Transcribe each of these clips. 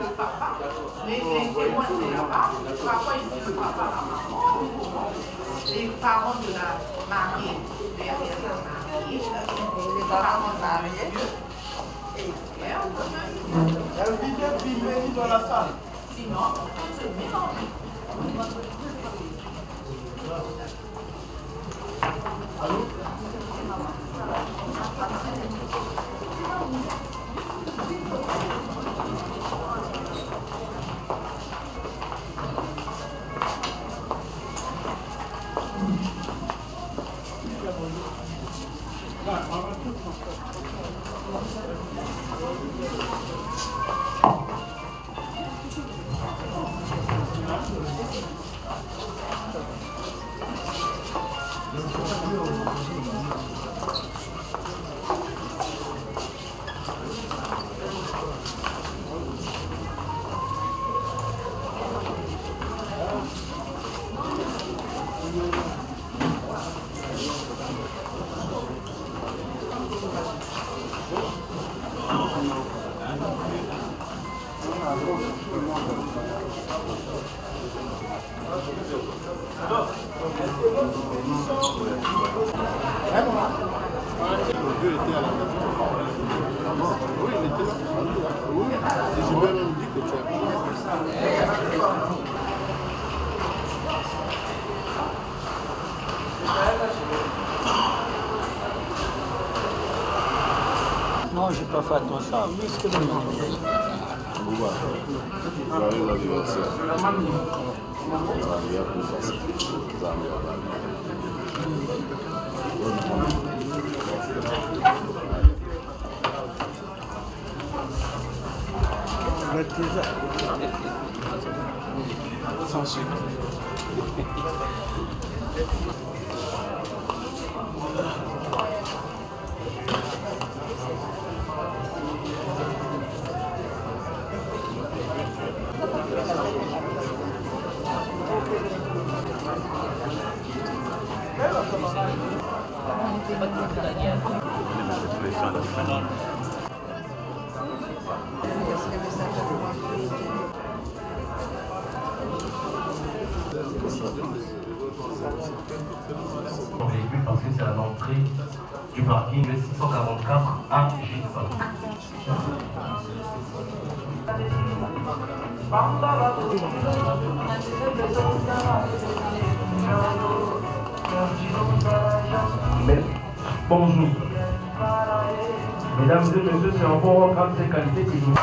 le papa, les témoins c'est là-bas, parfois ici le papa, la maman, les parents de la mariée, derrière la mariée, les parents de la mariée. Elle vient venir dans la salle. Sinon, on se mélange. Allô? Non, je n'ai pas fait attention, mais ce que vous m'avez Joyeux anniversaire. sans sucre. Parce que c'est à l'entrée du parking 644 à Gilson. Bonjour. Mesdames et messieurs, c'est encore en grande qualité que nous...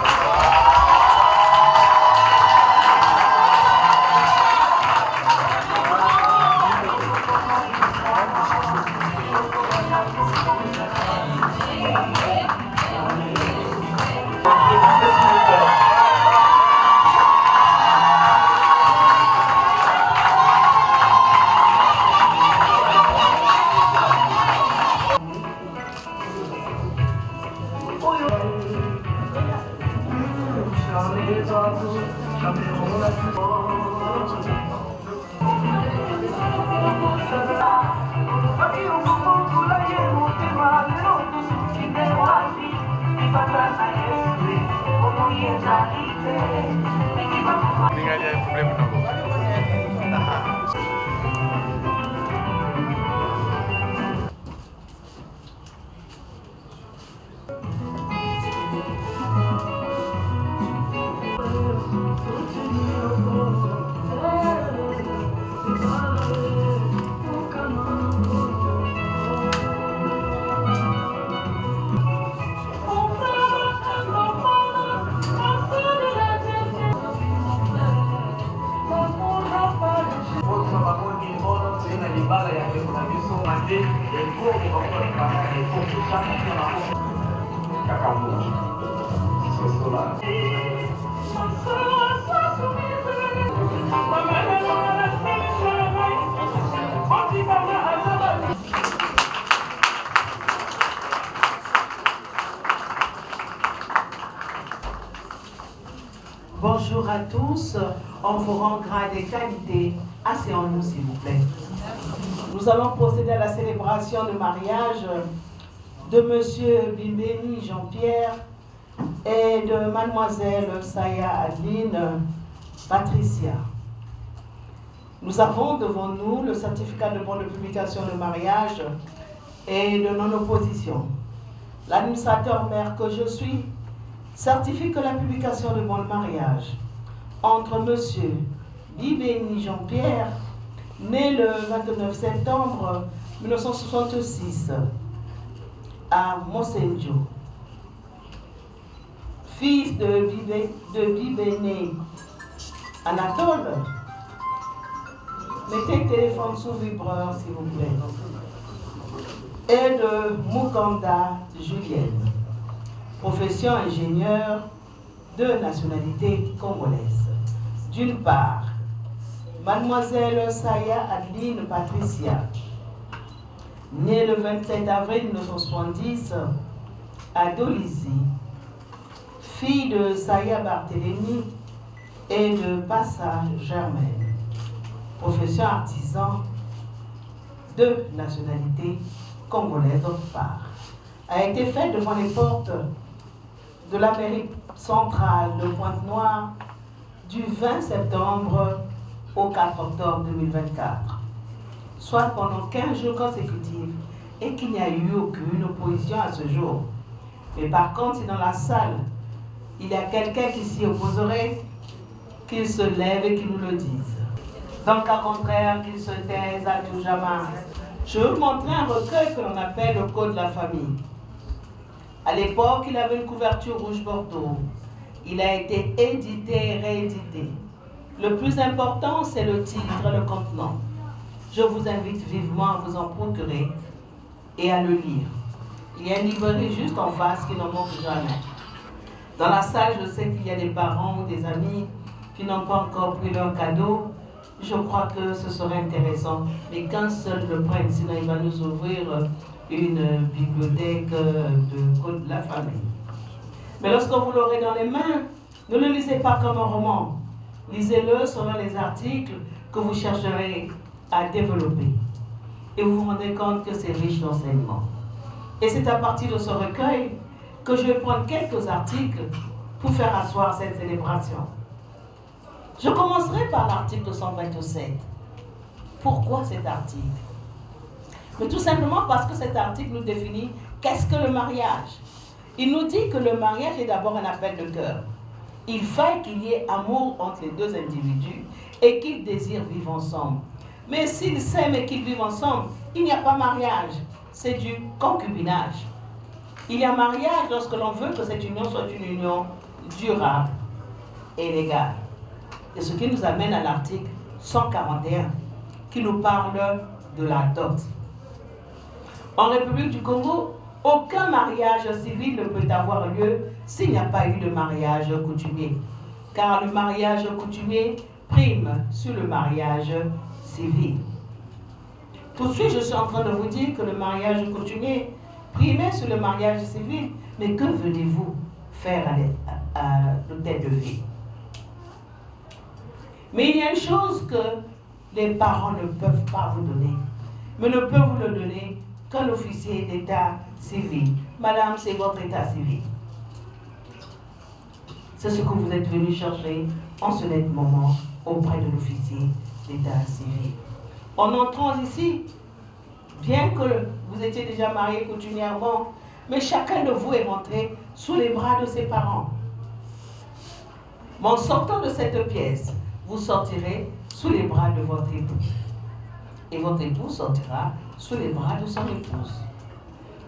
Bonjour à tous, on vous rend grade et qualité. Asseyons-nous s'il vous plaît. Nous allons procéder à la célébration de mariage de Monsieur Bimbeni Jean-Pierre et de mademoiselle Saya Adeline Patricia. Nous avons devant nous le certificat de bon de publication de mariage et de non-opposition. L'administrateur maire que je suis certifie que la publication de bon de mariage entre monsieur Bibéni Jean-Pierre, né le 29 septembre 1966 à Monsenjo, fils de Bibéni Anatole. Mettez le téléphone sous vibreur, s'il vous plaît. Et de Mukanda Julienne, profession ingénieur de nationalité congolaise. D'une part, mademoiselle Saya Adeline Patricia, née le 27 avril 1970 à Dolisie, fille de Saya Barthélémy et de Passa Germaine, profession artisan de nationalité congolaise d'autre part, a été faite devant les portes de la mairie centrale de Pointe-Noire du 20 septembre au 4 octobre 2024, soit pendant 15 jours consécutifs, et qu'il n'y a eu aucune opposition à ce jour. Mais par contre, si dans la salle, il y a quelqu'un qui s'y opposerait, qu'il se lève et qu'il nous le dise. Dans le cas contraire, qu'il se taise à tout jamais. Je vais vous montrer un recueil que l'on appelle le Code de la famille. À l'époque, il avait une couverture rouge bordeaux. Il a été édité et réédité. Le plus important, c'est le titre et le contenant. Je vous invite vivement à vous en procurer et à le lire. Il y a une librairie juste en face qui n'en manque jamais. Dans la salle, je sais qu'il y a des parents ou des amis qui n'ont pas encore pris leur cadeau. Je crois que ce serait intéressant, mais qu'un seul le prenne, sinon il va nous ouvrir une bibliothèque de Code de la famille. Mais lorsque vous l'aurez dans les mains, ne le lisez pas comme un roman. Lisez-le selon les articles que vous chercherez à développer. Et vous vous rendez compte que c'est riche d'enseignements. Et c'est à partir de ce recueil que je vais prendre quelques articles pour faire asseoir cette célébration. Je commencerai par l'article 127. Pourquoi cet article? Mais tout simplement parce que cet article nous définit qu'est-ce que le mariage. Il nous dit que le mariage est d'abord un appel de cœur. Il faut qu'il y ait amour entre les deux individus et qu'ils désirent vivre ensemble. Mais s'ils s'aiment et qu'ils vivent ensemble, il n'y a pas mariage. C'est du concubinage. Il y a mariage lorsque l'on veut que cette union soit une union durable et légale. Et ce qui nous amène à l'article 141, qui nous parle de la dot. En République du Congo, aucun mariage civil ne peut avoir lieu s'il n'y a pas eu de mariage coutumier. Car le mariage coutumier prime sur le mariage civil. Tout de suite, je suis en train de vous dire que le mariage coutumier primait sur le mariage civil. Mais que venez-vous faire à l'hôtel de ville? Mais il y a une chose que les parents ne peuvent pas vous donner, mais ne peuvent vous le donner qu'un officier d'état civil. Madame, c'est votre état civil. C'est ce que vous êtes venu chercher en ce net moment auprès de l'officier d'état civil. En entrant ici, bien que vous étiez déjà marié coutumièrement, mais chacun de vous est rentré sous les bras de ses parents. Mais en sortant de cette pièce, vous sortirez sous les bras de votre époux. Et votre époux sortira sous les bras de son épouse.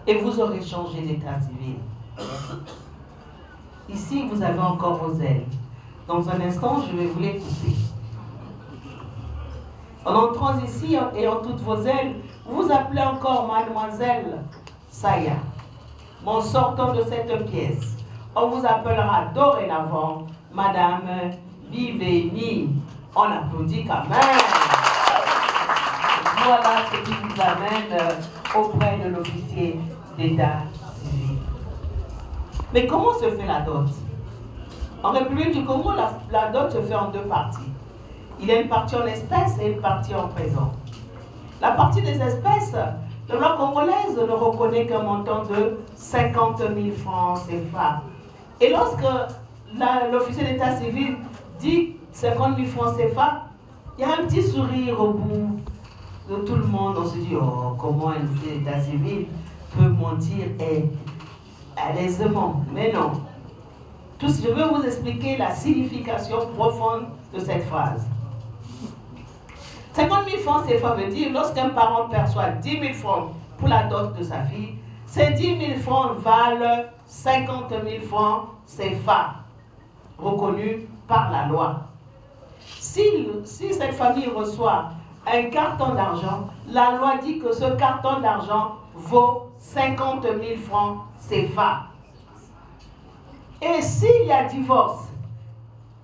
Et vous aurez changé d'état civil. Ici, vous avez encore vos ailes. Dans un instant, je vais vous les couper. En entrant ici et en toutes vos ailes, vous vous appelez encore mademoiselle Saya. Mais en sortant de cette pièce, on vous appellera dorénavant madame Bibéni. On applaudit quand même. Voilà ce qui nous amène auprès de l'officier d'état civil. Mais comment se fait la dot? En République du Congo, la dot se fait en deux parties. Il y a une partie en espèces et une partie en présent. La partie des espèces, la loi congolaise ne reconnaît qu'un montant de 50 000 francs CFA, Et lorsque l'officier d'état civil dit 50 000 francs CFA, il y a un petit sourire au bout de tout le monde. On se dit, oh, comment un officier d'état civil peut mentir à l'aisément. Mais non. Je veux vous expliquer la signification profonde de cette phrase. 50 000 francs CFA veut dire, lorsqu'un parent perçoit 10 000 francs pour la dot de sa fille, ces 10 000 francs valent 50 000 francs CFA, reconnus par la loi. Si cette famille reçoit un carton d'argent, la loi dit que ce carton d'argent vaut 50 000 francs CFA. Et s'il y a divorce,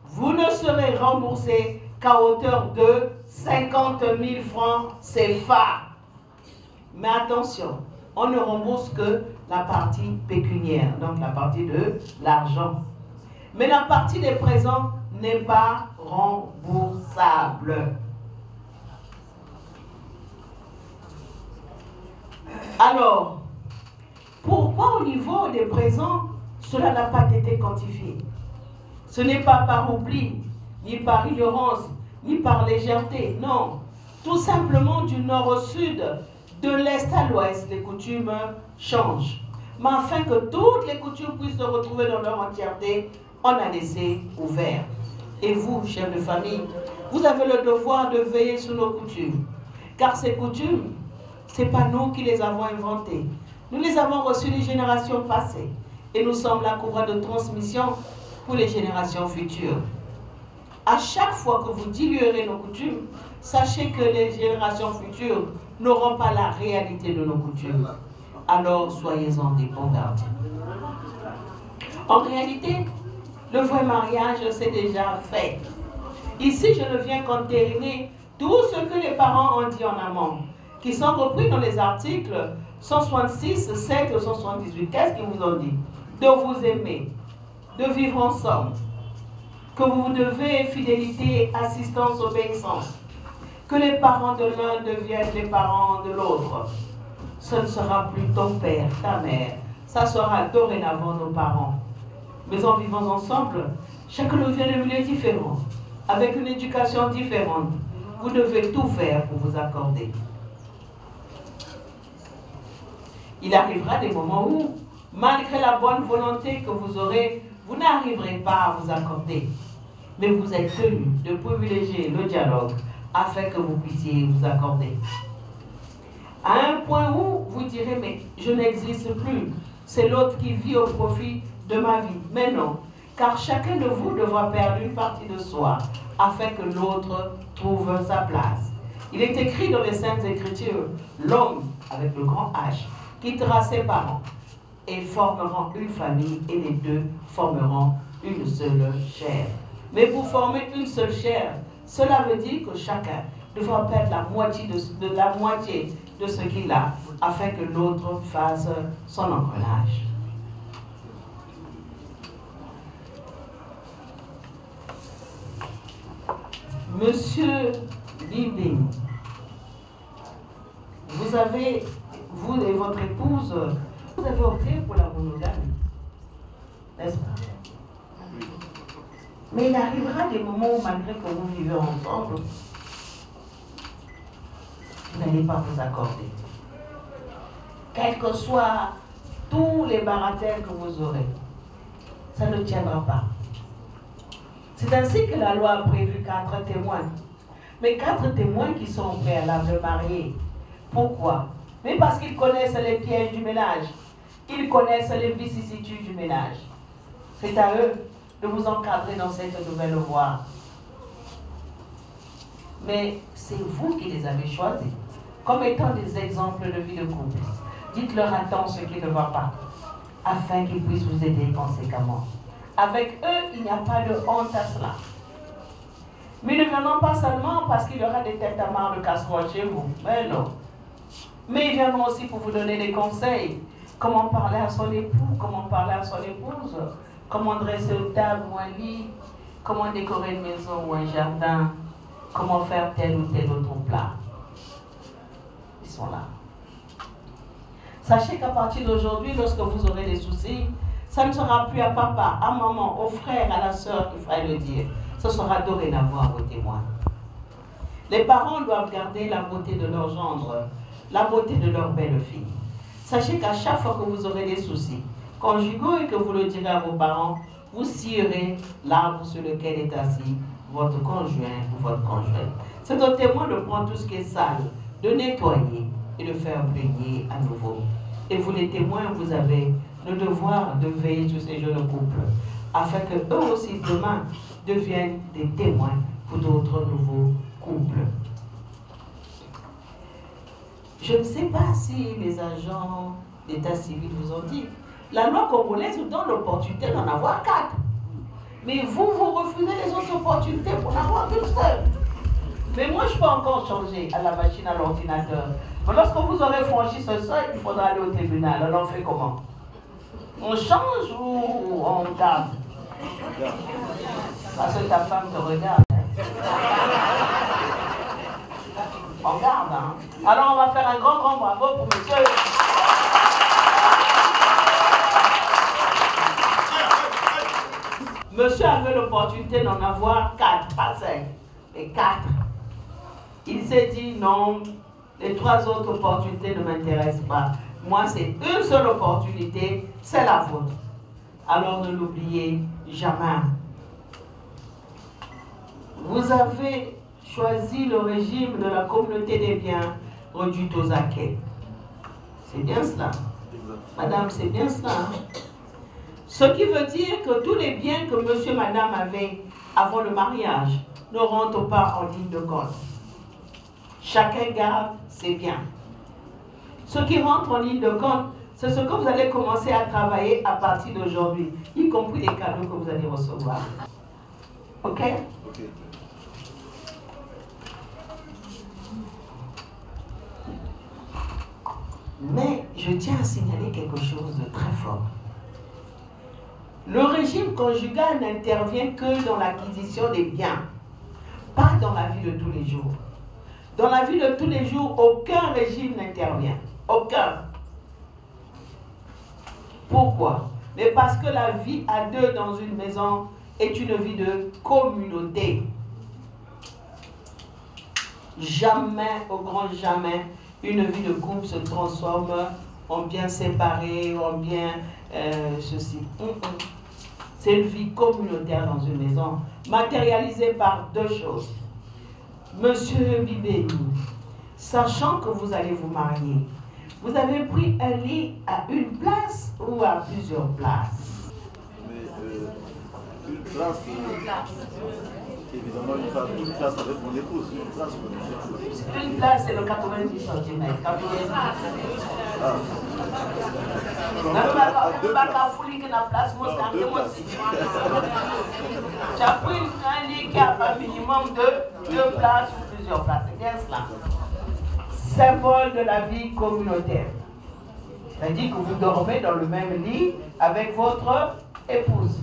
vous ne serez remboursé qu'à hauteur de 50 000 francs CFA. Mais attention, on ne rembourse que la partie pécuniaire, donc la partie de l'argent. Mais la partie des présents n'est pas remboursable. Alors, pourquoi au niveau des présents, cela n'a pas été quantifié? Ce n'est pas par oubli, ni par ignorance, ni par légèreté, non. Tout simplement du nord au sud, de l'est à l'ouest, les coutumes changent. Mais afin que toutes les coutumes puissent se retrouver dans leur entièreté, on a laissé ouvert. Et vous, chefs de famille, vous avez le devoir de veiller sur nos coutumes. Car ces coutumes, ce n'est pas nous qui les avons inventées. Nous les avons reçues des générations passées. Et nous sommes la courroie de transmission pour les générations futures. À chaque fois que vous diluerez nos coutumes, sachez que les générations futures n'auront pas la réalité de nos coutumes. Alors soyez-en des bons gardiens. En réalité, le vrai mariage, c'est déjà fait. Ici, je ne viens qu'entériner tout ce que les parents ont dit en amont, qui sont repris dans les articles 166, 7 et 178. Qu'est-ce qu'ils vous ont dit? De vous aimer, de vivre ensemble, que vous devez fidélité, assistance, obéissance, que les parents de l'un deviennent les parents de l'autre. Ce ne sera plus ton père, ta mère, ça sera dorénavant nos parents. Mais en vivant ensemble, chacun vient de milieux différents, avec une éducation différente. Vous devez tout faire pour vous accorder. Il arrivera des moments où, malgré la bonne volonté que vous aurez, vous n'arriverez pas à vous accorder. Mais vous êtes tenu de privilégier le dialogue afin que vous puissiez vous accorder. À un point où vous direz, mais je n'existe plus, c'est l'autre qui vit au profit de ma vie. Mais non, car chacun de vous devra perdre une partie de soi afin que l'autre trouve sa place. Il est écrit dans les Saintes Écritures, l'homme avec le grand H quittera ses parents et formeront une famille et les deux formeront une seule chair. Mais pour former une seule chair, cela veut dire que chacun devra perdre la moitié de ce qu'il a afin que l'autre fasse son engrenage. Monsieur Libing, vous et votre épouse, vous avez opté pour la monogamie, n'est-ce pas? Mais il arrivera des moments où, malgré que vous vivez ensemble, vous n'allez pas vous accorder. Quels que soient tous les baratelles que vous aurez, ça ne tiendra pas. C'est ainsi que la loi a prévu 4 témoins. Mais 4 témoins qui sont au préalable mariés. Pourquoi? Mais parce qu'ils connaissent les pièges du ménage. Ils connaissent les vicissitudes du ménage. C'est à eux de vous encadrer dans cette nouvelle voie. Mais c'est vous qui les avez choisis comme étant des exemples de vie de couple. Dites-leur à temps ce qui ne va pas, afin qu'ils puissent vous aider conséquemment. Avec eux, il n'y a pas de honte à cela. Mais ne viendront pas seulement parce qu'il y aura des têtes à marre de casserole chez vous. Mais non. Mais ils viendront aussi pour vous donner des conseils. Comment parler à son époux, comment parler à son épouse, comment dresser une table ou un lit, comment décorer une maison ou un jardin, comment faire tel ou tel autre plat. Ils sont là. Sachez qu'à partir d'aujourd'hui, lorsque vous aurez des soucis, Ça ne sera plus à papa, à maman, aux frères, à la sœur qu'il faudra le dire. Ce sera dorénavant aux témoins. Les parents doivent garder la beauté de leur gendre, la beauté de leur belle-fille. Sachez qu'à chaque fois que vous aurez des soucis conjugaux et que vous le direz à vos parents, vous scierez l'arbre sur lequel est assis votre conjoint ou votre conjointe. C'est au témoin de prendre tout ce qui est sale, de nettoyer et de faire briller à nouveau. Et vous les témoins, vous avez le devoir de veiller sur ces jeunes couples, afin que eux aussi demain deviennent des témoins pour d'autres nouveaux couples. Je ne sais pas si les agents d'état civil vous ont dit. La loi congolaise vous donne l'opportunité d'en avoir 4. Mais vous refusez les autres opportunités pour n'en avoir qu'une seule. Mais moi, je peux encore changer à la machine, à l'ordinateur. Mais lorsque vous aurez franchi ce seuil, il faudra aller au tribunal. Alors on fait comment? On change ou on garde? Parce que ta femme te regarde. Hein? On garde, hein? Alors on va faire un grand bravo pour monsieur. Monsieur avait l'opportunité d'en avoir 4, pas 5, mais 4. Il s'est dit non, les 3 autres opportunités ne m'intéressent pas. Moi, c'est une seule opportunité, c'est la vôtre. Alors ne l'oubliez jamais. Vous avez choisi le régime de la communauté des biens réduite aux acquis. C'est bien cela. Madame, c'est bien cela. Hein? Ce qui veut dire que tous les biens que monsieur et madame avaient avant le mariage ne rentrent pas en ligne de compte. Chacun garde ses biens. Ce qui rentre en ligne de compte, c'est ce que vous allez commencer à travailler à partir d'aujourd'hui, y compris les cadeaux que vous allez recevoir. Ok? Ok. Mais je tiens à signaler quelque chose de très fort. Le régime conjugal n'intervient que dans l'acquisition des biens, pas dans la vie de tous les jours. Dans la vie de tous les jours, aucun régime n'intervient. Aucun. Pourquoi? Mais parce que la vie à 2 dans une maison est une vie de communauté. Jamais, au grand jamais, une vie de couple se transforme en bien séparé, en bien ceci. C'est une vie communautaire dans une maison, matérialisée par 2 choses. Monsieur Bibéni, sachant que vous allez vous marier, vous avez pris un lit à une place ou à plusieurs places? Mais une place, évidemment, une place avec mon épouse, une place pour mon épouse. Une place, c'est le 90 cm. 90. Ah. Tu as pris un lit qui a un minimum de 2 places ou plusieurs places. C'est bien cela. Symbole de la vie communautaire. C'est-à-dire que vous dormez dans le même lit avec votre épouse.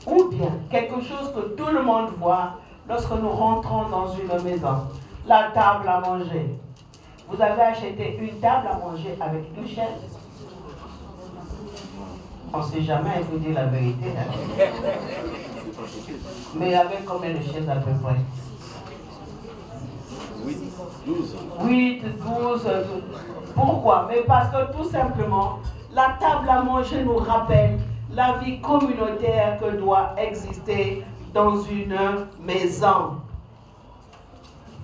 Ou bien quelque chose que tout le monde voit lorsque nous rentrons dans une maison. La table à manger. Vous avez acheté une table à manger avec une chaise. On ne sait jamais, il faut dire la vérité. Hein? Mais avec combien de chaises à peu près? 8, 12. 8, 12. Pourquoi? Mais parce que tout simplement, la table à manger nous rappelle la vie communautaire que doit exister dans une maison.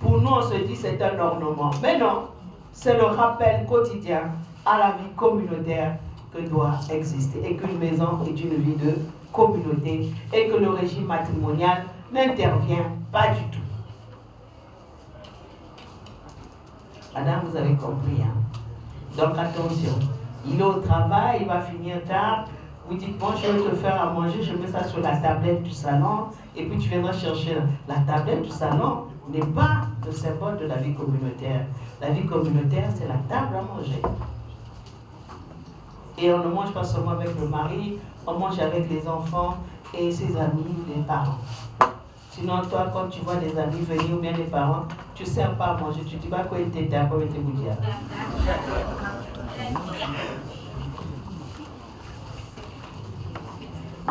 Pour nous, on se dit c'est un ornement. Mais non, c'est le rappel quotidien à la vie communautaire que doit exister. Et qu'une maison est une vie de communauté et que le régime matrimonial n'intervient pas du tout. Madame, vous avez compris. Hein? Donc attention, il est au travail, il va finir tard. Vous dites, bon, je vais te faire à manger, je mets ça sur la tablette du salon, et puis tu viendras chercher la tablette du salon. N'est pas le symbole de la vie communautaire. La vie communautaire, c'est la table à manger. Et on ne mange pas seulement avec le mari, on mange avec les enfants et ses amis, les parents. Sinon, toi, quand tu vois des amis venir ou bien les parents, tu ne sers pas à manger. Tu dis, bah, quoi, il était à quoi, il était bouillir.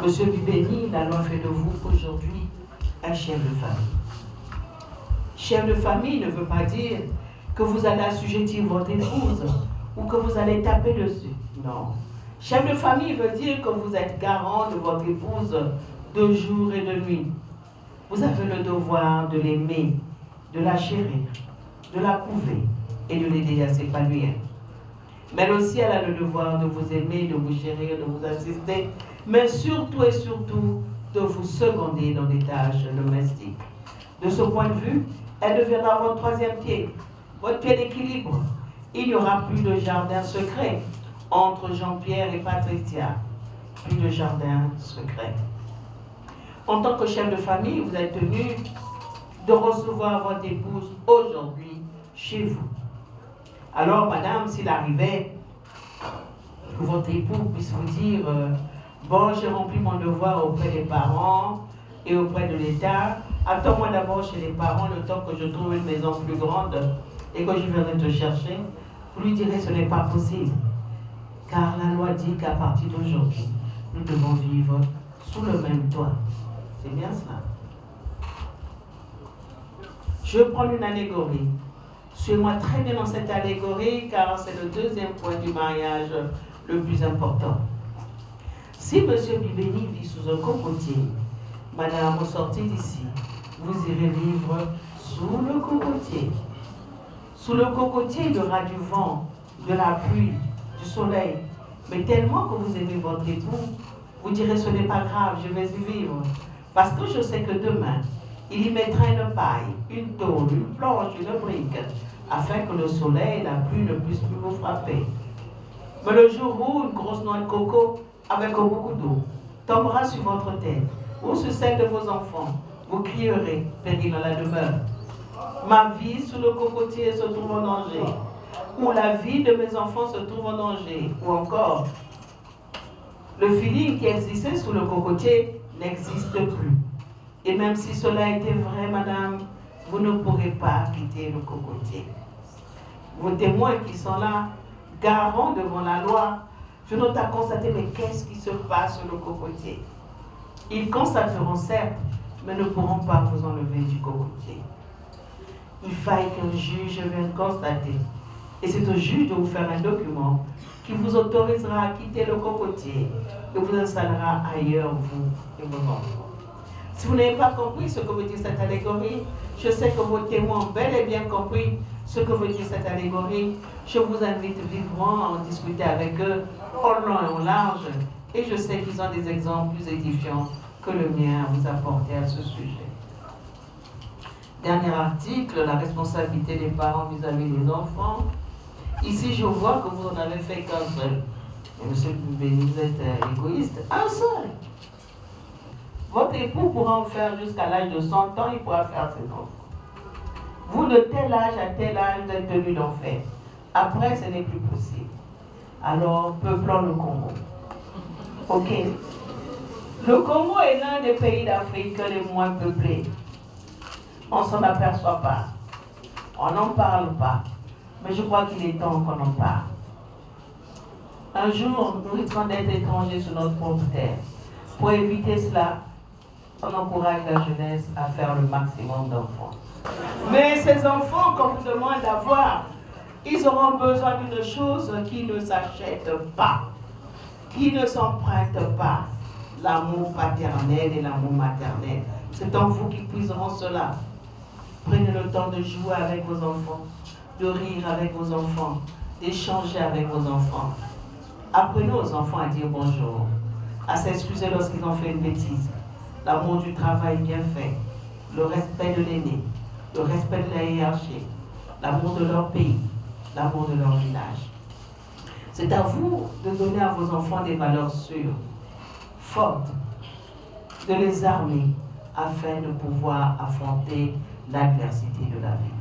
Monsieur Bibéni, la loi fait de vous aujourd'hui un chef de famille. Chef de famille ne veut pas dire que vous allez assujettir votre épouse ou que vous allez taper dessus. Non. Chef de famille veut dire que vous êtes garant de votre épouse de jour et de nuit. Vous avez le devoir de l'aimer, de la chérir, de la couver et de l'aider à s'épanouir. Mais aussi, elle a le devoir de vous aimer, de vous chérir, de vous assister, mais surtout et surtout de vous seconder dans des tâches domestiques. De ce point de vue, elle deviendra votre troisième pied, votre pied d'équilibre. Il n'y aura plus de jardin secret entre Jean-Pierre et Patricia. Plus de jardin secret. En tant que chef de famille, vous êtes tenu de recevoir votre épouse aujourd'hui chez vous. Alors, madame, s'il arrivait que votre époux puisse vous dire bon, j'ai rempli mon devoir auprès des parents et auprès de l'État, attends-moi d'abord chez les parents le temps que je trouve une maison plus grande et que je viendrai te chercher, vous lui direz ce n'est pas possible. Car la loi dit qu'à partir d'aujourd'hui, nous devons vivre sous le même toit. C'est bien cela. Je vais prendre une allégorie. Suivez-moi très bien dans cette allégorie, car c'est le deuxième point du mariage le plus important. Si M. Bibéni vit sous un cocotier, madame, au sortir d'ici, vous irez vivre sous le cocotier. Sous le cocotier, il y aura du vent, de la pluie, du soleil. Mais tellement que vous aimez votre époux, vous direz ce n'est pas grave, je vais y vivre. Parce que je sais que demain, il y mettra une paille, une tôle, une planche, une brique, afin que le soleil et la pluie ne puissent plus vous frapper. Mais le jour où une grosse noix de coco avec beaucoup d'eau tombera sur votre tête ou sur celle de vos enfants, vous crierez, péril dans la demeure. Ma vie sous le cocotier se trouve en danger. Ou la vie de mes enfants se trouve en danger. Ou encore, le feeling qui existait sous le cocotier n'existe plus. Et même si cela était vrai, madame, vous ne pourrez pas quitter le cocotier. Vos témoins qui sont là, garants devant la loi, je note à constater, mais qu'est-ce qui se passe sur le cocotier? Ils constateront certes, mais ne pourront pas vous enlever du cocotier. Il faille qu'un juge vienne constater. Et c'est au juge de vous faire un document qui vous autorisera à quitter le cocotier et vous installera ailleurs, vous et vos enfants. Si vous n'avez pas compris ce que veut dire cette allégorie, je sais que vos témoins ont bel et bien compris ce que veut dire cette allégorie. Je vous invite vivement à en discuter avec eux, en long et en large. Et je sais qu'ils ont des exemples plus édifiants que le mien à vous apporter à ce sujet. Dernier article, la responsabilité des parents vis-à-vis des enfants. Ici, je vois que vous en avez fait qu'un seul. Et monsieur Béni, vous êtes égoïste. Un seul. Votre époux pourra en faire jusqu'à l'âge de 100 ans, il pourra faire ses enfants. Vous, de tel âge à tel âge, vous êtes tenu d'en faire. Après, ce n'est plus possible. Alors, peuplons le Congo. Ok. Le Congo est l'un des pays d'Afrique les moins peuplés. On ne s'en aperçoit pas. On n'en parle pas. Mais je crois qu'il est temps qu'on en parle. Un jour, nous risquons d'être étrangers sur notre propre terre. Pour éviter cela, on encourage la jeunesse à faire le maximum d'enfants. Mais ces enfants qu'on vous demande d'avoir, ils auront besoin d'une chose qui ne s'achète pas, qui ne s'emprunte pas. L'amour paternel et l'amour maternel. C'est en vous qui puiseront cela. Prenez le temps de jouer avec vos enfants, de rire avec vos enfants, d'échanger avec vos enfants. Apprenez aux enfants à dire bonjour, à s'excuser lorsqu'ils ont fait une bêtise. L'amour du travail bien fait, le respect de l'aîné, le respect de la hiérarchie, l'amour de leur pays, l'amour de leur village. C'est à vous de donner à vos enfants des valeurs sûres, fortes, de les armer afin de pouvoir affronter l'adversité de la vie.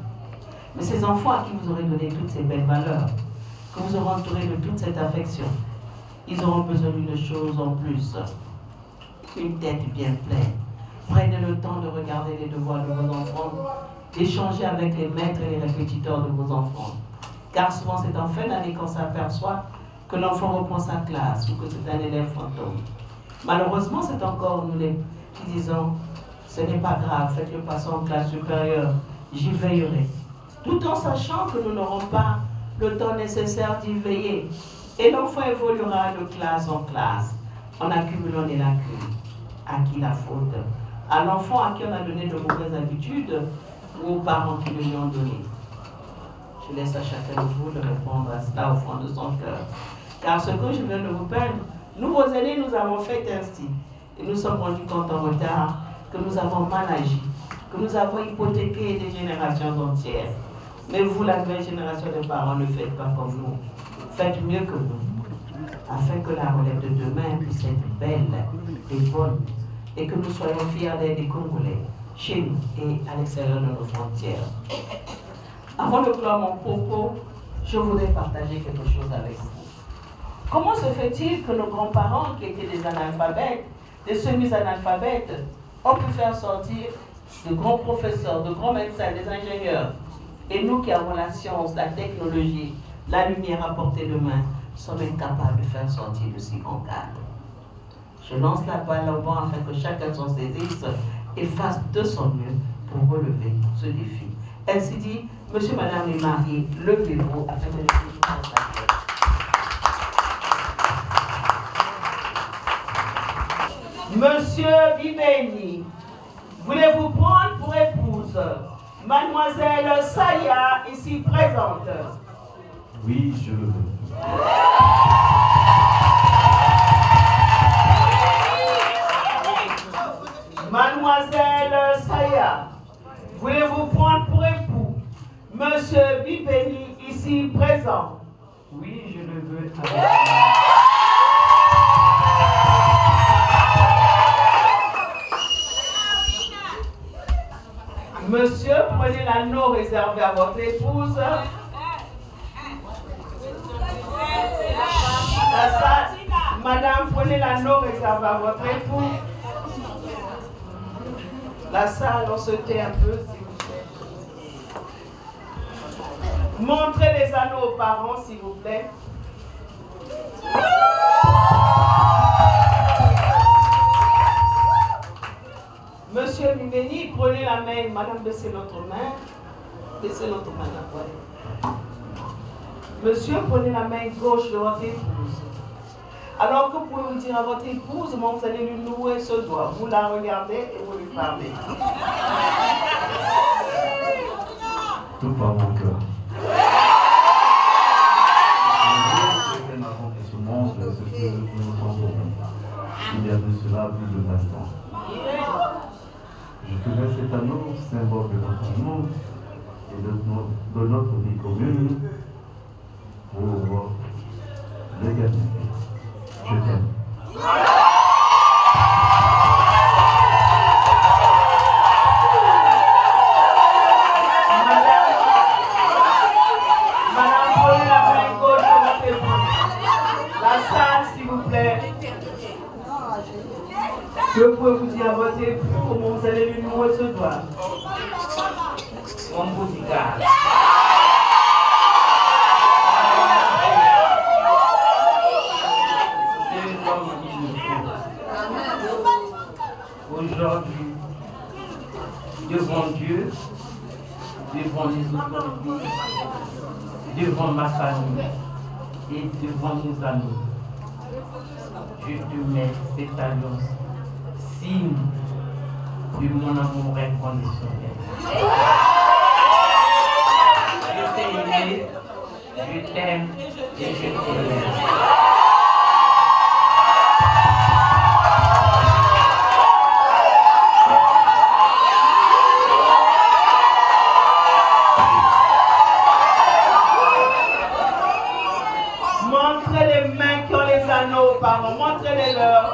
Mais ces enfants à qui vous aurez donné toutes ces belles valeurs, que vous aurez entouré de toute cette affection, ils auront besoin d'une chose en plus, une tête bien pleine. Prenez le temps de regarder les devoirs de vos enfants, d'échanger avec les maîtres et les répétiteurs de vos enfants. Car souvent c'est en fin d'année qu'on s'aperçoit que l'enfant reprend sa classe ou que c'est un élève fantôme. Malheureusement, c'est encore nous qui disons, ce n'est pas grave, faites-le passer en classe supérieure, j'y veillerai. Tout en sachant que nous n'aurons pas le temps nécessaire d'y veiller. Et l'enfant évoluera de classe en classe, en accumulant des lacunes. À qui la faute? À l'enfant à qui on a donné de mauvaises habitudes ou aux parents qui le lui ont donné? Je laisse à chacun de vous de répondre à cela au fond de son cœur. Car ce que je viens de vous peindre, nous, vos aînés, nous avons fait ainsi. Et nous sommes rendus compte en retard que nous avons mal agi, que nous avons hypothéqué des générations entières. Mais vous, la nouvelle génération de parents, ne faites pas comme nous. Faites mieux que nous, afin que la relève de demain puisse être belle et bonne, et que nous soyons fiers d'être des Congolais, chez nous et à l'extérieur de nos frontières. Avant de clore mon propos, je voudrais partager quelque chose avec vous. Comment se fait-il que nos grands-parents, qui étaient des analphabètes, des semi-analphabètes, ont pu faire sortir de grands professeurs, de grands médecins, des ingénieurs, et nous qui avons la science, la technologie, la lumière à portée de main, sommes incapables de faire sortir de si grands cadres? Je lance la balle au banc afin que chacun s'en saisisse et fasse de son mieux pour relever ce défi. Ainsi dit, monsieur, madame les mariés, levez-vous afin que je puisse vous consacrer. Monsieur Bibeni, voulez-vous prendre pour épouse Mademoiselle Saya, ici présente? Oui, je le veux. Mademoiselle Saya, voulez-vous prendre pour époux Monsieur Bibeni, ici présent? Oui, je le veux. Monsieur, prenez l'anneau réservé à votre épouse. Madame, prenez l'anneau réservé à votre époux. La salle, on se tait un peu, s'il vous plaît. Montrez les anneaux aux parents, s'il vous plaît. Monsieur Bibeni, prenez la main. Madame, baissez notre main. Baissez notre main là. Monsieur, prenez la main gauche de votre épouse. Alors que pouvez-vous dire à votre épouse, moi, vous allez lui nouer ce doigt. Vous la regardez et vous lui parlez. Tout par mon cœur. C'est l'accomplissement de ce que nous entendons. Il y a de cela plus de 20 ans. Je tenais cet anneau, symbole de notre amour et de notre vie commune, pour l'éternité. Je t'aime. Madame, prenez la main gauche de votre épouse. La salle, s'il vous plaît. Je peux vous dire à votre époux comment vous allez lui nouer ce doigt. Mon bodyguard. Aujourd'hui, devant Dieu, devant les autorités, devant ma famille et devant nos amis, je te mets cette alliance, signe de mon amour inconditionnel. Je t'ai aimé, je t'aime et je t'aime. Montrez les mains qui ont les anneaux, pardon. Montrez-les-leur.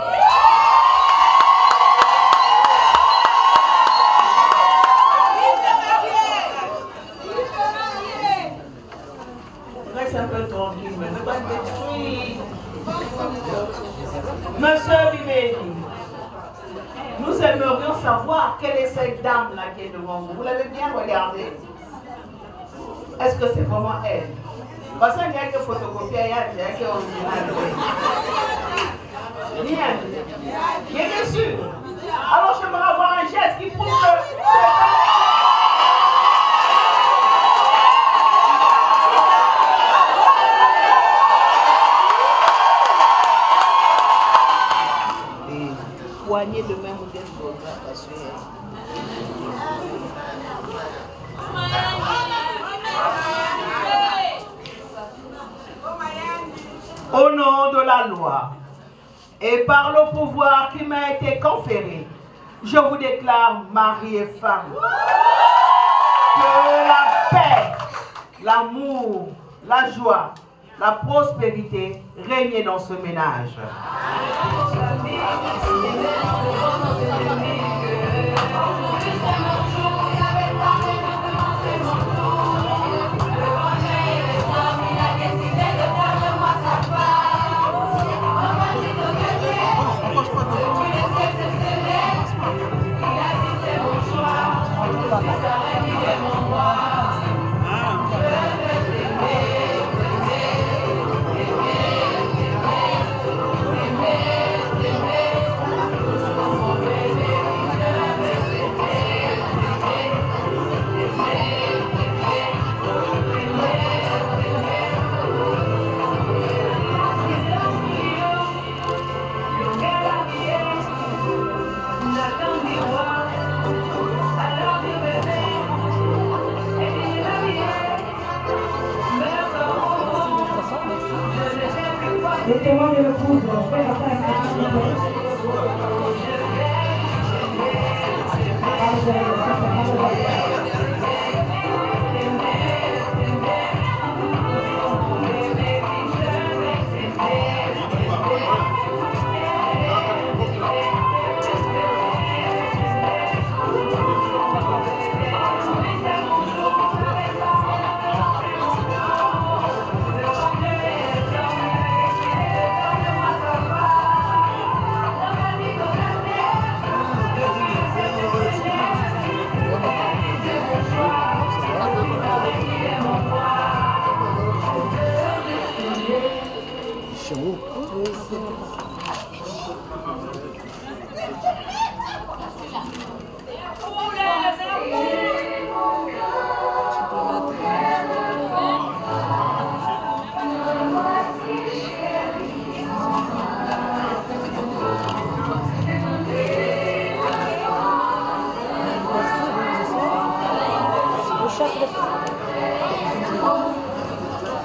Reste un peu tranquille, mais ne pas détruire. Monsieur Bibeni, nous aimerions savoir quelle est cette dame-là qui est devant vous. Vous l'avez bien regardée? Est-ce que c'est vraiment elle? Parce qu'il n'y a que photocopier, il n'y a que original. Bien. Bien sûr. Alors j'aimerais avoir un geste qui prouve que... Poignée de main ou des autres. Au nom de la loi et par le pouvoir qui m'a été conféré, je vous déclare mari et femme. Que la paix, l'amour, la joie, la prospérité règnent dans ce ménage. Les témoins de l'épouse, frère à frère,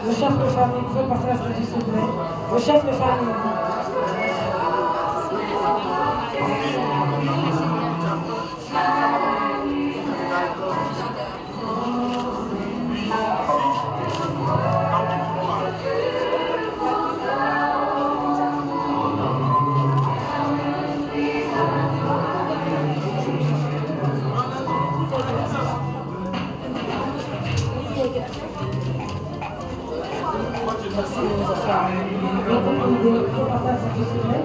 le chef de famille, il faut passer à la statue, s'il vous plaît. Le chef de famille. Merci de nous avoir fait. Il faut passer à la statue, s'il vous plaît.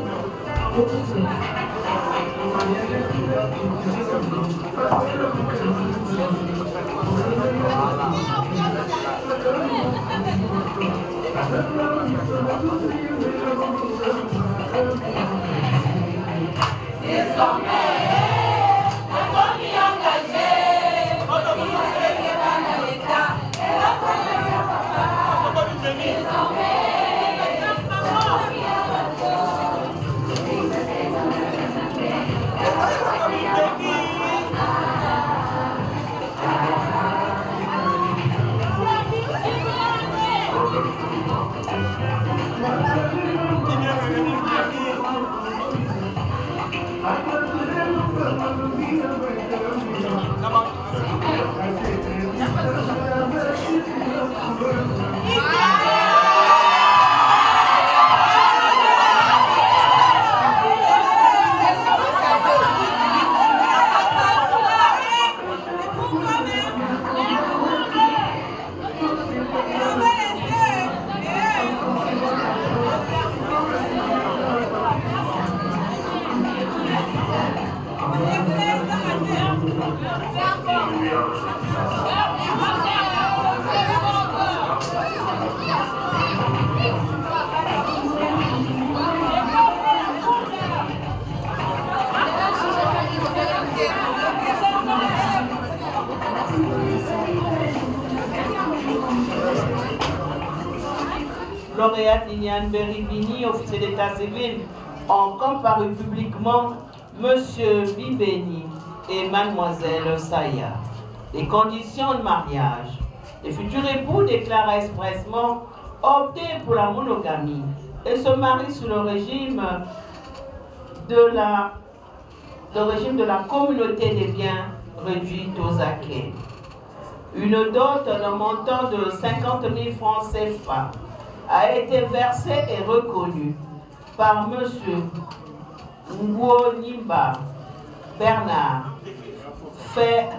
lauréate Liliane Beribini, officier d'état civil, ont comparu publiquement Monsieur Bibeni et Mademoiselle Saya. Les conditions de mariage. Les futurs époux déclarent expressement opter pour la monogamie et se marient sous le régime de la communauté des biens réduite aux acquis. Une dot d'un montant de 50 000 francs CFA a été versée et reconnue par M. Nwonimba Bernard, frère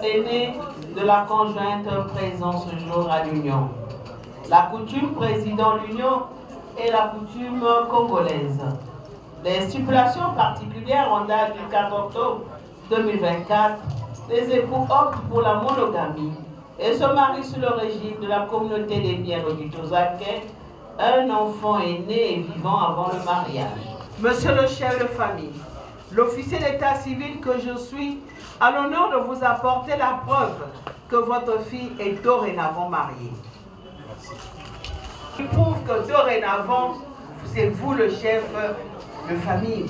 aîné de la conjointe présent ce jour à l'Union. La coutume présidant l'Union est la coutume congolaise. Les stipulations particulières en date du 4 octobre 2024, les époux optent pour la monogamie et se marient sous le régime de la communauté des biens réduits aux acquis. Un enfant est né et vivant avant le mariage. Monsieur le chef de famille, l'officier d'état civil que je suis a l'honneur de vous apporter la preuve que votre fille est dorénavant mariée. Il prouve que dorénavant, c'est vous le chef de famille.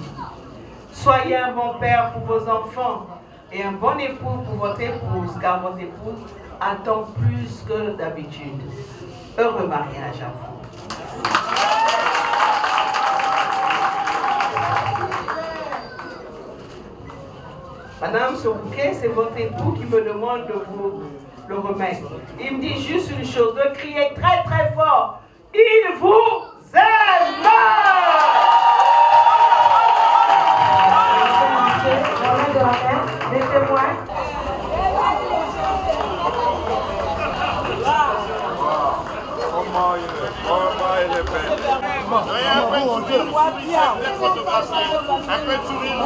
Soyez un bon père pour vos enfants et un bon époux pour votre épouse, car votre épouse attend plus que d'habitude. Heureux mariage à vous. Madame, ce bouquet, c'est votre époux qui me demande de vous le remettre. Il me dit juste une chose, de crier très très fort. Il vous aime! Les témoins. Un peu de sourire,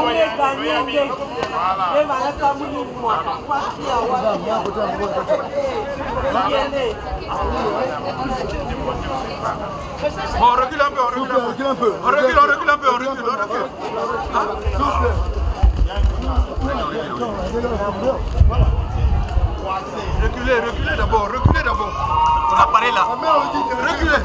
On recule un peu, on recule un peu. On recule un peu, on recule. Reculez d'abord. On a parlé là. Reculez.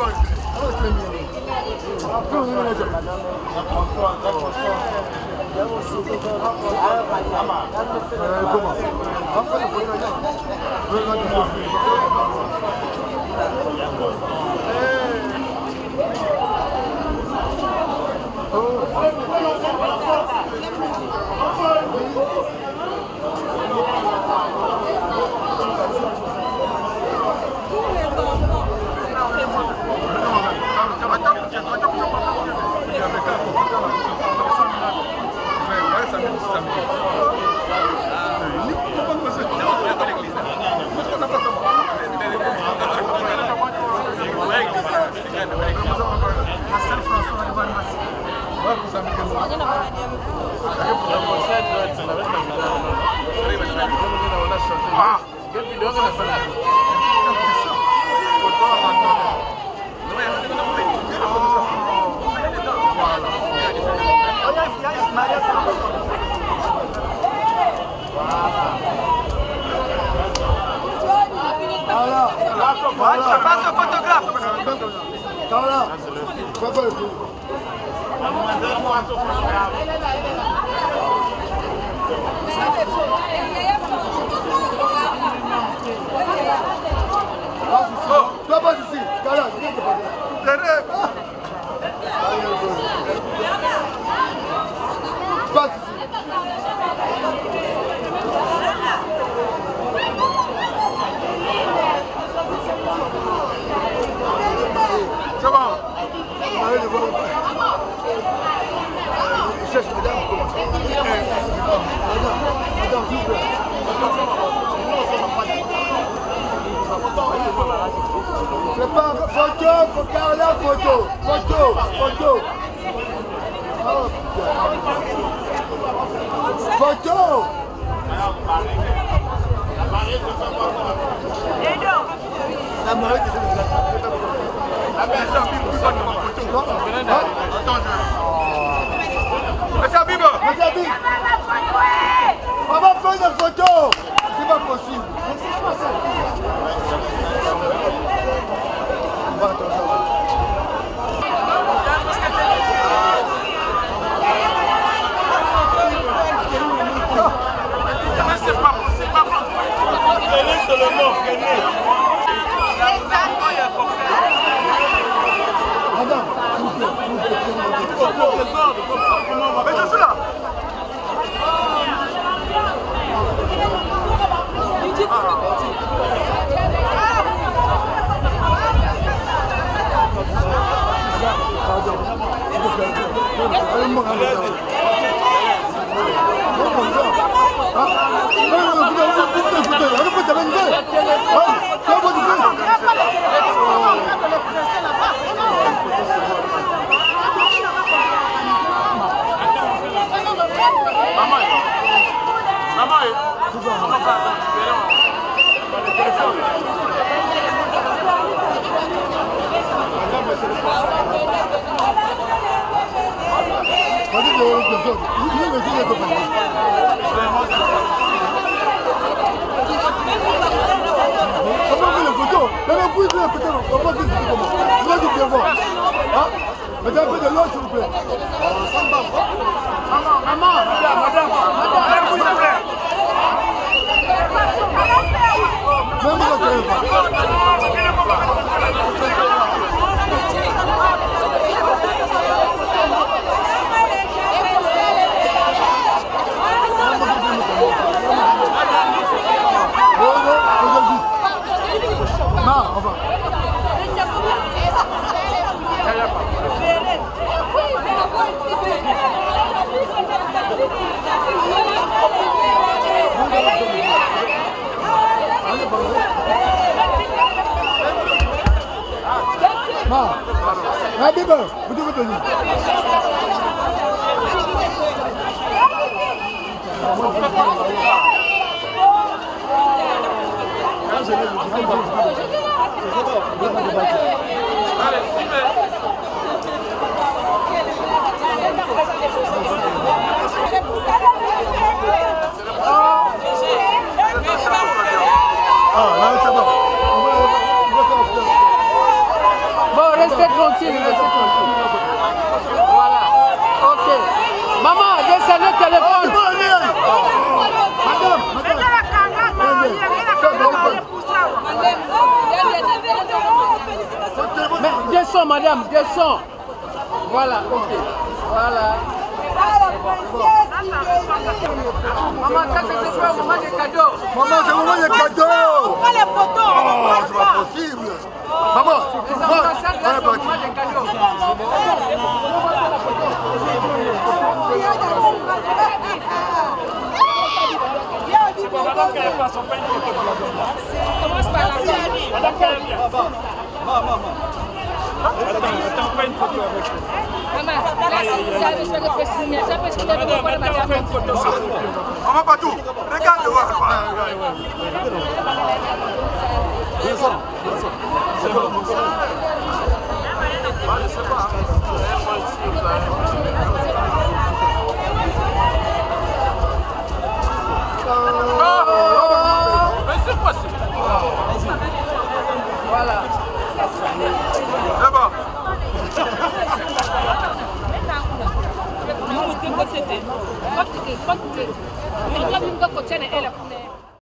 Passe au photographe. C'est bon. Photo, Carla, photo. Photo. La mariée La personne qui vous donne une photo. Attends, Monsieur Habib. On va faire une photo. C'est pas possible. On va attendre. Mais je suis là. Bon, restez tranquille, restez tranquille. Voilà. Ok. Maman, descendez le téléphone. Mais descends, madame, descends. Voilà, ok. Voilà. Maman, ça c'est le moment des cadeaux. Maman, c'est le moment des cadeaux. On prend les photos. Oh, c'est pas possible. Maman, Les ambassades, là, c'est le moment des cadeaux. Madame qui a pas son pain de photo. Commence par la famille. Madame qui a bien. Maman. Attends, pas une photo avec vous. Maman, là, si vous avez fait le précision, ça peut se faire pour madame. Fais une photo sur vous. Maman Patou, regarde. C'est bon. Je sais pas. Mais c'est possible. Voilà. C'est bon. Não, tem que ser. Pode ter. Pode ter. Não,